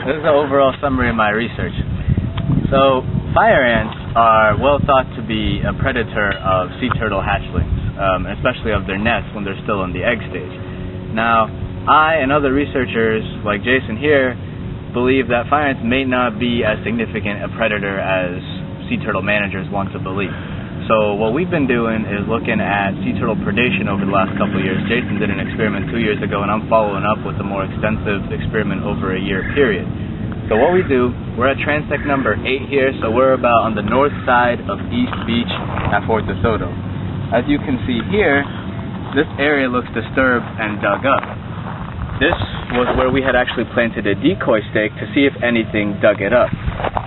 this is the overall summary of my research. So, fire ants are well thought to be a predator of sea turtle hatchlings, especially of their nests when they're still in the egg stage. Now, I and other researchers, like Jason here, believe that fire ants may not be as significant a predator as sea turtle managers want to believe. So what we've been doing is looking at sea turtle predation over the last couple of years. Jason did an experiment 2 years ago, and I'm following up with a more extensive experiment over a year period. So what we do, we're at transect number 8 here, so we're about on the north side of East Beach at Fort Desoto. As you can see here, this area looks disturbed and dug up. This was where we had actually planted a decoy stake to see if anything dug it up.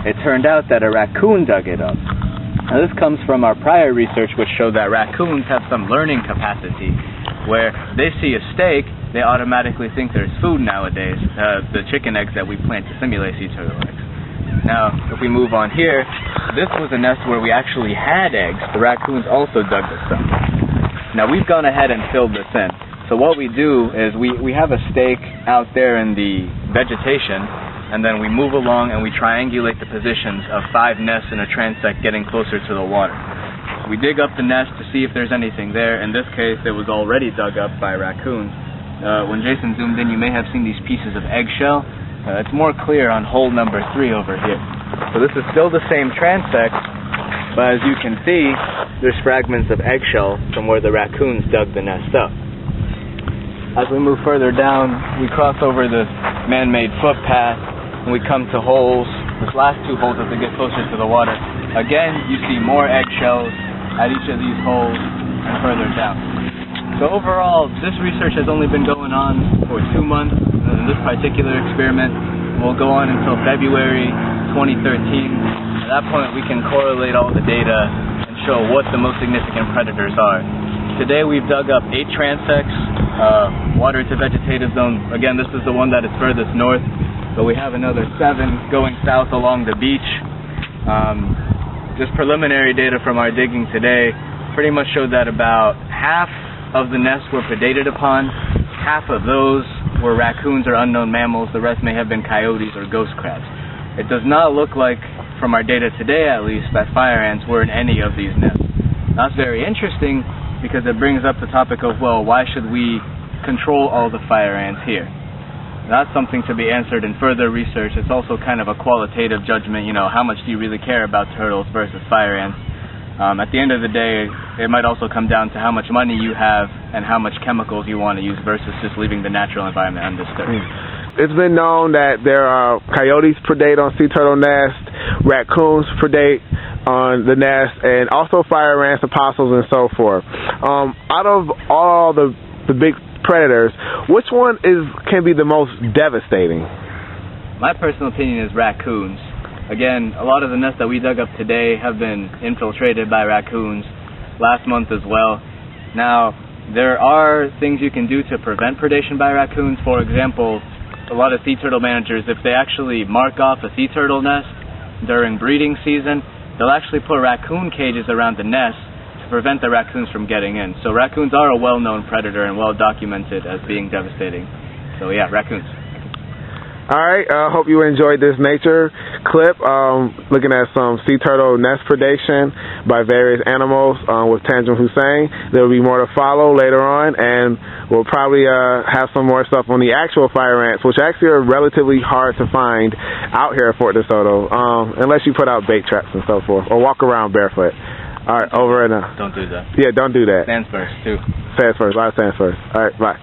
It turned out that a raccoon dug it up. Now this comes from our prior research, which showed that raccoons have some learning capacity, where they see a stake, they automatically think there's food nowadays, the chicken eggs that we plant to simulate sea turtle eggs. Now, if we move on here, this was a nest where we actually had eggs. The raccoons also dug this up. Now we've gone ahead and filled this in. So what we do is we have a stake out there in the vegetation, and then we move along and we triangulate the positions of 5 nests in a transect getting closer to the water. We dig up the nest to see if there's anything there. In this case, it was already dug up by raccoons. When Jason zoomed in, you may have seen these pieces of eggshell. It's more clear on hole number 3 over here. So this is still the same transect, but as you can see, there's fragments of eggshell from where the raccoons dug the nest up. As we move further down, we cross over this man-made footpath, and we come to holes, this last 2 holes as we get closer to the water. Again, you see more eggshells at each of these holes and further down. So overall, this research has only been going on for 2 months, and this particular experiment will go on until February 2013. At that point, we can correlate all the data and show what the most significant predators are. Today, we've dug up 8 transects, water to vegetative zone. Again, this is the one that is furthest north. But we have another 7 going south along the beach. Just preliminary data from our digging today pretty much showed that about half of the nests were predated upon. Half of those were raccoons or unknown mammals. The rest may have been coyotes or ghost crabs. It does not look like, from our data today at least, that fire ants were in any of these nests. That's very interesting because it brings up the topic of, well, why should we control all the fire ants here? That's something to be answered in further research. It's also kind of a qualitative judgment, how much do you really care about turtles versus fire ants? At the end of the day, it might also come down to how much money you have and how much chemicals you want to use versus just leaving the natural environment undisturbed. It's been known that there are coyotes predate on sea turtle nests, raccoons predate on the nest, and also fire ants, opossums, and so forth. Out of all the big predators, which one can be the most devastating? My personal opinion is raccoons. Again, a lot of the nests that we dug up today have been infiltrated by raccoons, last month as well. Now, there are things you can do to prevent predation by raccoons. For example, a lot of sea turtle managers, if they actually mark off a sea turtle nest during breeding season, they'll actually put raccoon cages around the nest to prevent the raccoons from getting in. So raccoons are a well-known predator and well-documented as being devastating. So yeah, raccoons. Alright, hope you enjoyed this nature clip, looking at some sea turtle nest predation by various animals with Tanjim Hossain. There will be more to follow later on, and we'll probably have some more stuff on the actual fire ants, which actually are relatively hard to find out here at Fort Desoto, unless you put out bait traps and so forth, or walk around barefoot. Alright, over and Don't do that. Yeah, don't do that. Sands first, too. Sands first, a lot of sands first. Alright, bye.